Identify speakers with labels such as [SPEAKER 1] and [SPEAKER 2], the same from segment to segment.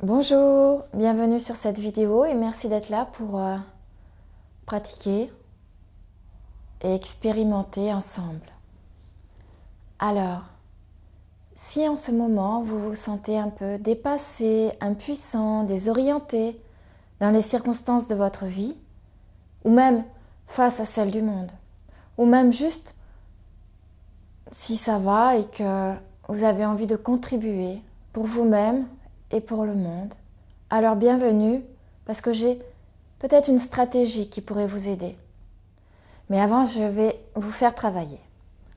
[SPEAKER 1] Bonjour, bienvenue sur cette vidéo et merci d'être là pour pratiquer et expérimenter ensemble. Alors, si en ce moment vous vous sentez un peu dépassé, impuissant, désorienté dans les circonstances de votre vie, ou même face à celles du monde, ou même juste si ça va et que vous avez envie de contribuer pour vous-même et pour le monde, alors bienvenue parce que j'ai peut-être une stratégie qui pourrait vous aider. Mais avant, je vais vous faire travailler.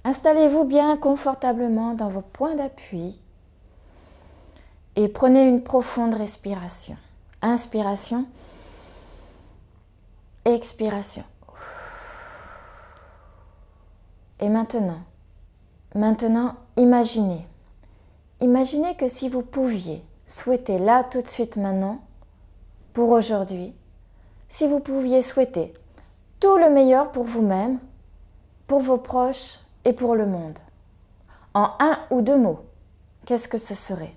[SPEAKER 1] Installez-vous bien confortablement dans vos points d'appui et prenez une profonde respiration. Inspiration, expiration. Et maintenant, imaginez. Imaginez que si vous pouviez souhaiter là, tout de suite, maintenant, pour aujourd'hui, si vous pouviez souhaiter tout le meilleur pour vous-même, pour vos proches et pour le monde, en un ou deux mots, qu'est-ce que ce serait?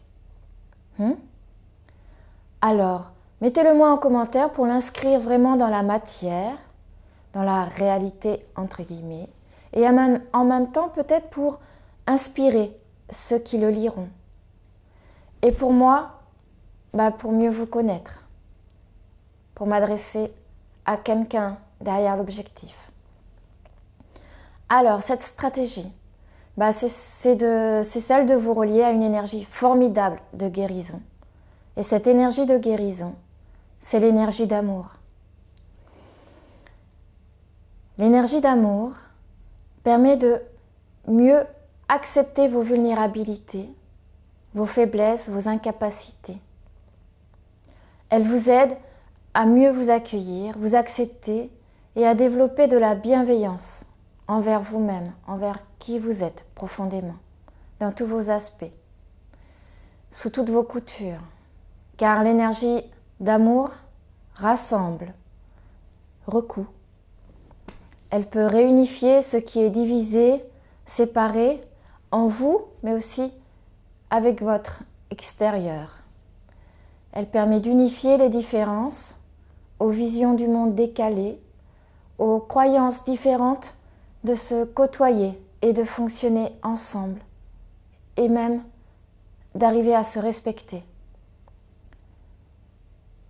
[SPEAKER 1] Alors, mettez-le moi en commentaire pour l'inscrire vraiment dans la matière, dans la réalité entre guillemets, et en même temps peut-être pour inspirer ceux qui le liront. Et pour moi, pour mieux vous connaître, pour m'adresser à quelqu'un derrière l'objectif. Alors, cette stratégie, c'est celle de vous relier à une énergie formidable de guérison. Et cette énergie de guérison, c'est l'énergie d'amour. L'énergie d'amour permet de mieux accepter vos vulnérabilités, vos faiblesses, vos incapacités. Elle vous aide à mieux vous accueillir, vous accepter et à développer de la bienveillance envers vous-même, envers qui vous êtes profondément, dans tous vos aspects, sous toutes vos coutures. Car l'énergie d'amour rassemble, recoue. Elle peut réunifier ce qui est divisé, séparé en vous, mais aussi avec votre extérieur. Elle permet d'unifier les différences aux visions du monde décalées, aux croyances différentes, de se côtoyer et de fonctionner ensemble, et même d'arriver à se respecter.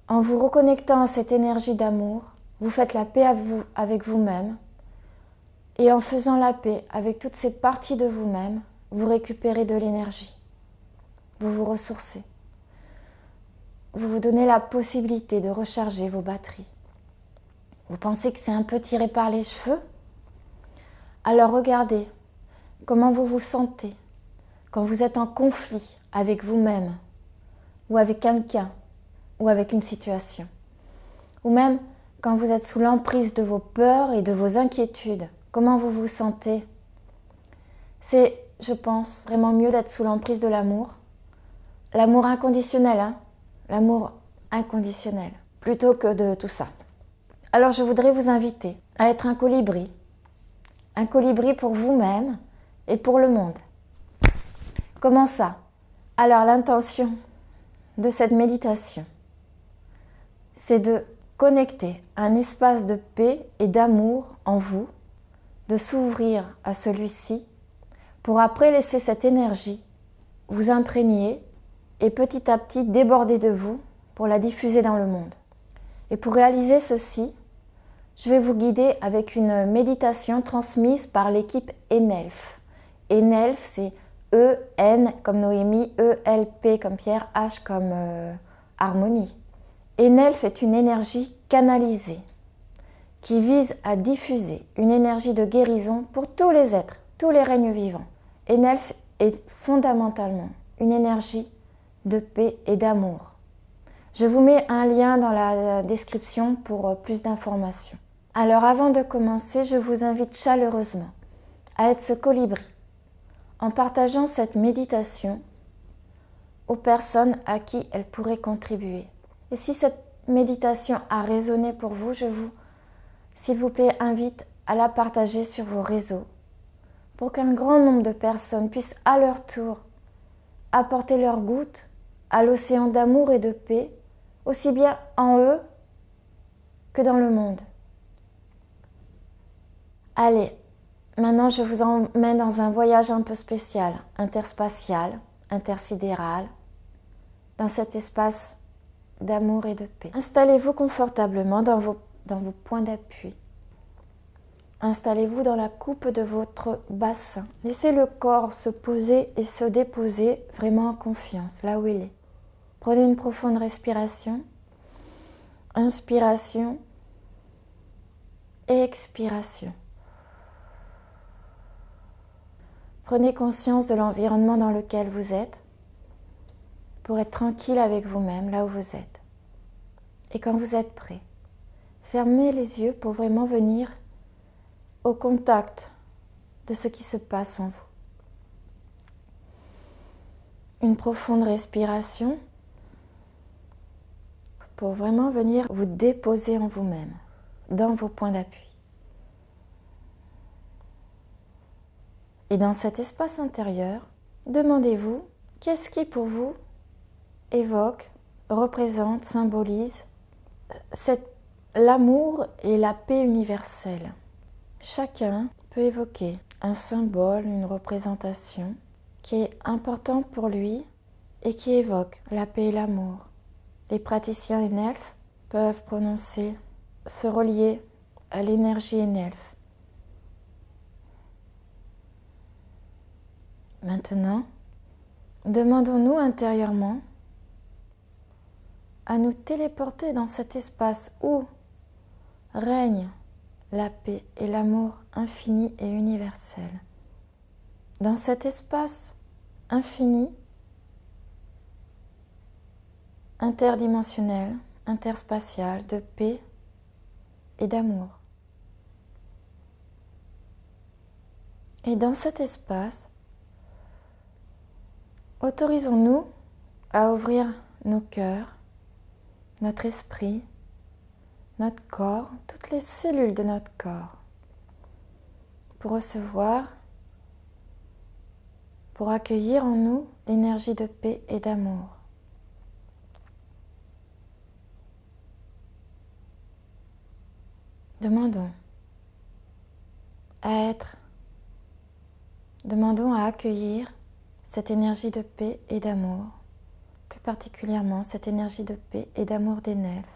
[SPEAKER 1] En vous reconnectant à cette énergie d'amour, vous faites la paix avec vous-même, et en faisant la paix avec toutes ces parties de vous-même, vous récupérez de l'énergie, vous vous ressourcez. Vous vous donnez la possibilité de recharger vos batteries. Vous pensez que c'est un peu tiré par les cheveux? Alors regardez comment vous vous sentez quand vous êtes en conflit avec vous-même, ou avec quelqu'un, ou avec une situation. Ou même quand vous êtes sous l'emprise de vos peurs et de vos inquiétudes, comment vous vous sentez? C'est, je pense, vraiment mieux d'être sous l'emprise de l'amour. L'amour inconditionnel, L'amour inconditionnel, plutôt que de tout ça. Alors je voudrais vous inviter à être un colibri pour vous-même et pour le monde. Comment ça? Alors l'intention de cette méditation, c'est de connecter un espace de paix et d'amour en vous, de s'ouvrir à celui-ci, pour après laisser cette énergie vous imprégner et petit à petit déborder de vous pour la diffuser dans le monde. Et pour réaliser ceci, je vais vous guider avec une méditation transmise par l'équipe Enelf. Enelf, c'est E-N comme Noémie, E-L-P comme Pierre, H comme harmonie. Enelf est une énergie canalisée qui vise à diffuser une énergie de guérison pour tous les êtres, tous les règnes vivants. Enelf est fondamentalement une énergie de paix et d'amour. Je vous mets un lien dans la description pour plus d'informations. Alors avant de commencer, je vous invite chaleureusement à être ce colibri en partageant cette méditation aux personnes à qui elle pourrait contribuer. Et si cette méditation a résonné pour vous, je vous, s'il vous plaît, invite à la partager sur vos réseaux pour qu'un grand nombre de personnes puissent à leur tour apporter leur goutte à l'océan d'amour et de paix, aussi bien en eux que dans le monde. Allez, maintenant je vous emmène dans un voyage un peu spécial, interspatial, intersidéral, dans cet espace d'amour et de paix. Installez-vous confortablement dans vos points d'appui. Installez-vous dans la coupe de votre bassin. Laissez le corps se poser et se déposer vraiment en confiance, là où il est. Prenez une profonde respiration. Inspiration et expiration. Prenez conscience de l'environnement dans lequel vous êtes pour être tranquille avec vous-même, là où vous êtes. Et quand vous êtes prêt, fermez les yeux pour vraiment venir au contact de ce qui se passe en vous. Une profonde respiration pour vraiment venir vous déposer en vous-même, dans vos points d'appui. Et dans cet espace intérieur, demandez-vous qu'est-ce qui pour vous évoque, représente, symbolise l'amour et la paix universelle. Chacun peut évoquer un symbole, une représentation qui est important pour lui et qui évoque la paix et l'amour. Les praticiens Enelf peuvent se relier à l'énergie Enelf. Maintenant, demandons-nous intérieurement à nous téléporter dans cet espace où règne la paix et l'amour infini et universel. Dans cet espace infini, interdimensionnel, interspatial, de paix et d'amour. Et dans cet espace, autorisons-nous à ouvrir nos cœurs, notre esprit, notre corps, toutes les cellules de notre corps, pour recevoir, pour accueillir en nous l'énergie de paix et d'amour. Demandons à accueillir cette énergie de paix et d'amour, plus particulièrement cette énergie de paix et d'amour d'Enelf.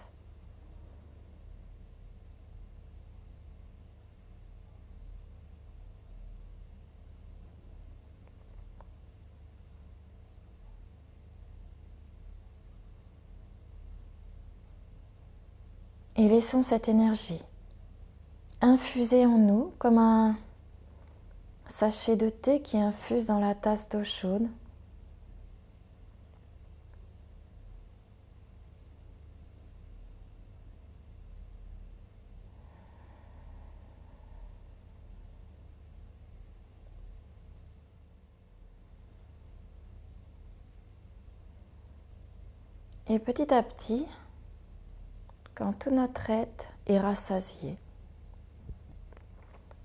[SPEAKER 1] Et laissons cette énergie infuser en nous comme un sachet de thé qui infuse dans la tasse d'eau chaude. Et petit à petit, quand tout notre être est rassasié,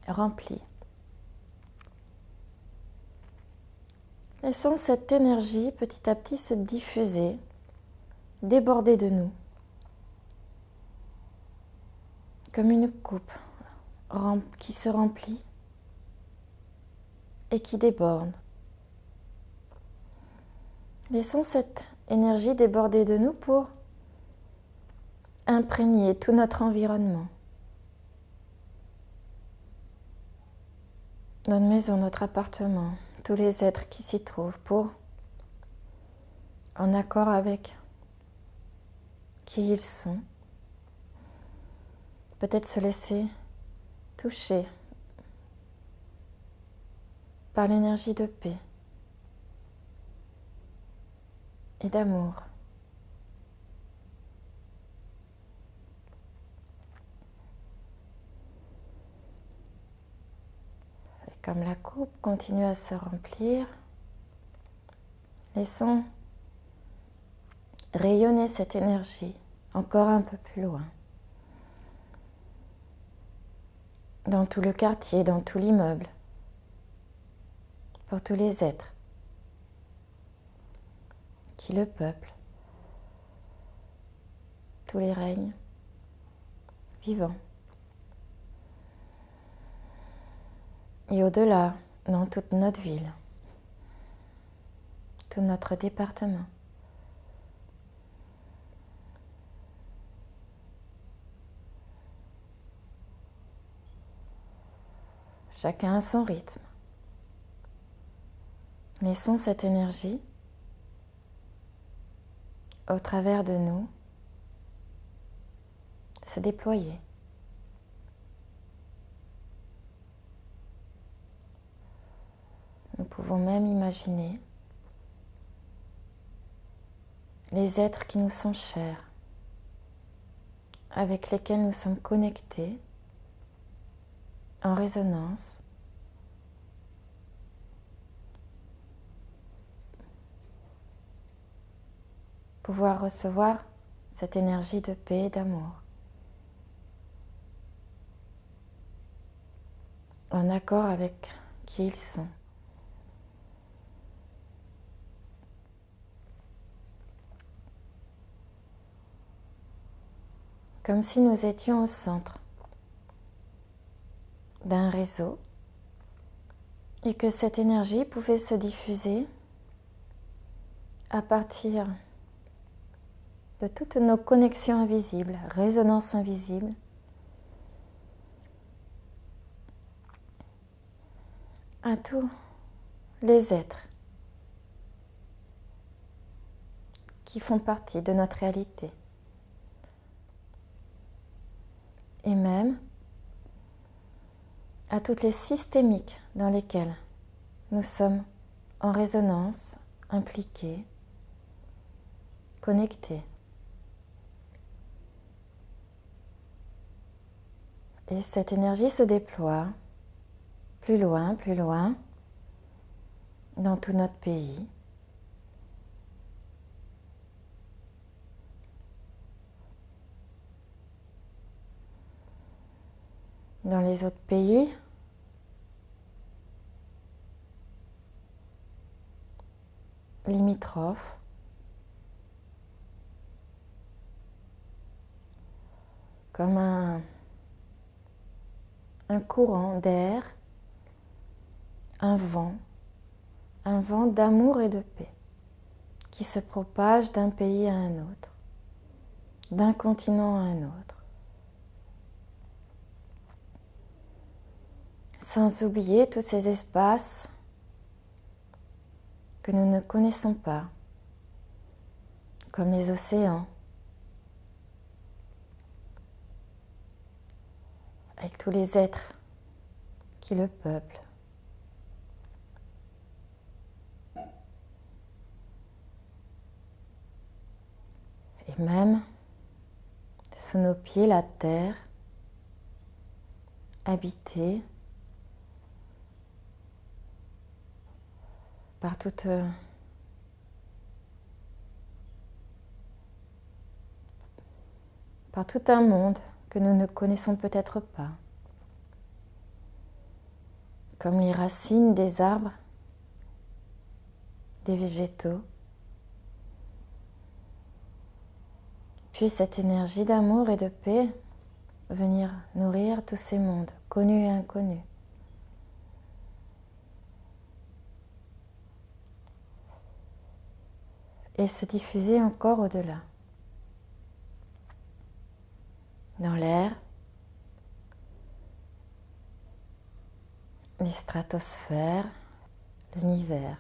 [SPEAKER 1] rempli, laissons cette énergie petit à petit se diffuser, déborder de nous, comme une coupe qui se remplit et qui déborde. Laissons cette énergie déborder de nous pour imprégner tout notre environnement. Notre maison, notre appartement, tous les êtres qui s'y trouvent, pour, en accord avec qui ils sont, peut-être se laisser toucher par l'énergie de paix et d'amour. Comme la coupe continue à se remplir, laissons rayonner cette énergie encore un peu plus loin. Dans tout le quartier, dans tout l'immeuble, pour tous les êtres qui le peuplent, tous les règnes vivants. Et au-delà, dans toute notre ville, tout notre département. Chacun à son rythme. Laissons cette énergie au travers de nous se déployer. Nous pouvons même imaginer les êtres qui nous sont chers, avec lesquels nous sommes connectés en résonance, pouvoir recevoir cette énergie de paix et d'amour, en accord avec qui ils sont. Comme si nous étions au centre d'un réseau et que cette énergie pouvait se diffuser à partir de toutes nos connexions invisibles, résonances invisibles, à tous les êtres qui font partie de notre réalité. Et même à toutes les systémiques dans lesquelles nous sommes en résonance, impliqués, connectés. Et cette énergie se déploie plus loin, dans tout notre pays. Dans les autres pays, limitrophes, comme un courant d'air, un vent d'amour et de paix qui se propage d'un pays à un autre, d'un continent à un autre. Sans oublier tous ces espaces que nous ne connaissons pas, comme les océans, avec tous les êtres qui le peuplent. Et même, sous nos pieds, la terre, habitée par tout un monde que nous ne connaissons peut-être pas, comme les racines des arbres, des végétaux. Puis cette énergie d'amour et de paix venir nourrir tous ces mondes, connus et inconnus. Et se diffuser encore au-delà. Dans l'air, les stratosphères, l'univers.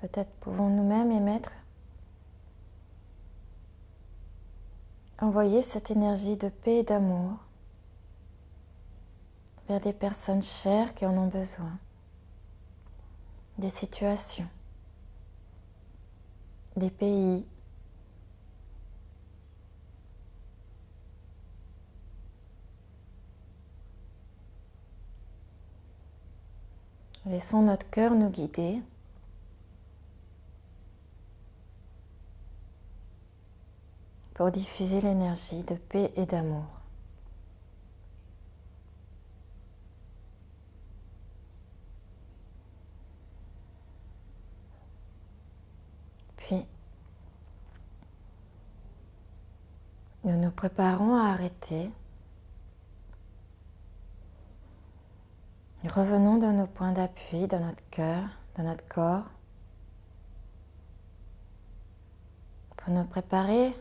[SPEAKER 1] Peut-être pouvons-nous même émettre, envoyer cette énergie de paix et d'amour vers des personnes chères qui en ont besoin, des situations, des pays, laissons notre cœur nous guider. pour diffuser l'énergie de paix et d'amour. Puis, nous nous préparons à arrêter. Nous revenons dans nos points d'appui, dans notre cœur, dans notre corps, pour nous préparer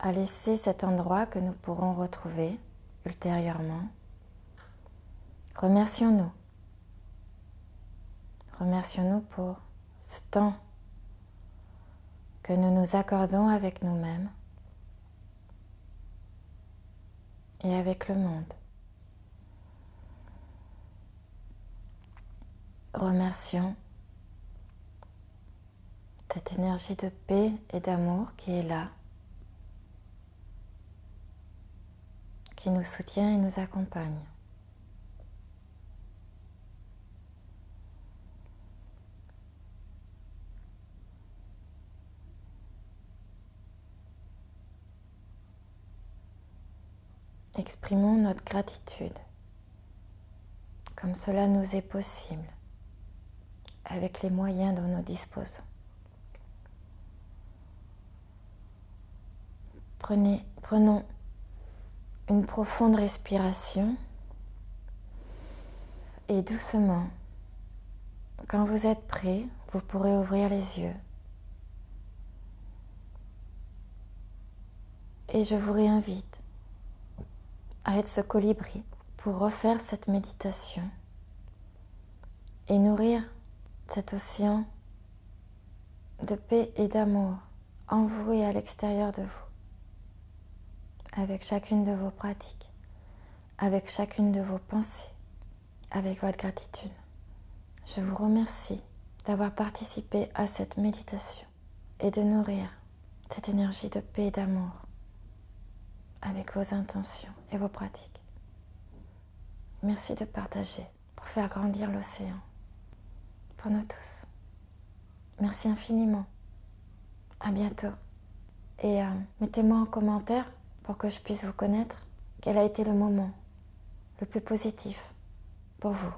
[SPEAKER 1] à laisser cet endroit que nous pourrons retrouver ultérieurement. Remercions-nous. Remercions-nous pour ce temps que nous nous accordons avec nous-mêmes et avec le monde. Remercions cette énergie de paix et d'amour qui est là, qui nous soutient et nous accompagne. Exprimons notre gratitude, comme cela nous est possible, avec les moyens dont nous disposons. Prenons une profonde respiration et doucement, quand vous êtes prêt, vous pourrez ouvrir les yeux. Et je vous réinvite à être ce colibri pour refaire cette méditation et nourrir cet océan de paix et d'amour en vous et à l'extérieur de vous, avec chacune de vos pratiques, avec chacune de vos pensées, avec votre gratitude. Je vous remercie d'avoir participé à cette méditation et de nourrir cette énergie de paix et d'amour avec vos intentions et vos pratiques. Merci de partager pour faire grandir l'océan pour nous tous. Merci infiniment. À bientôt. Et mettez-moi en commentaire pour que je puisse vous connaître quel a été le moment le plus positif pour vous.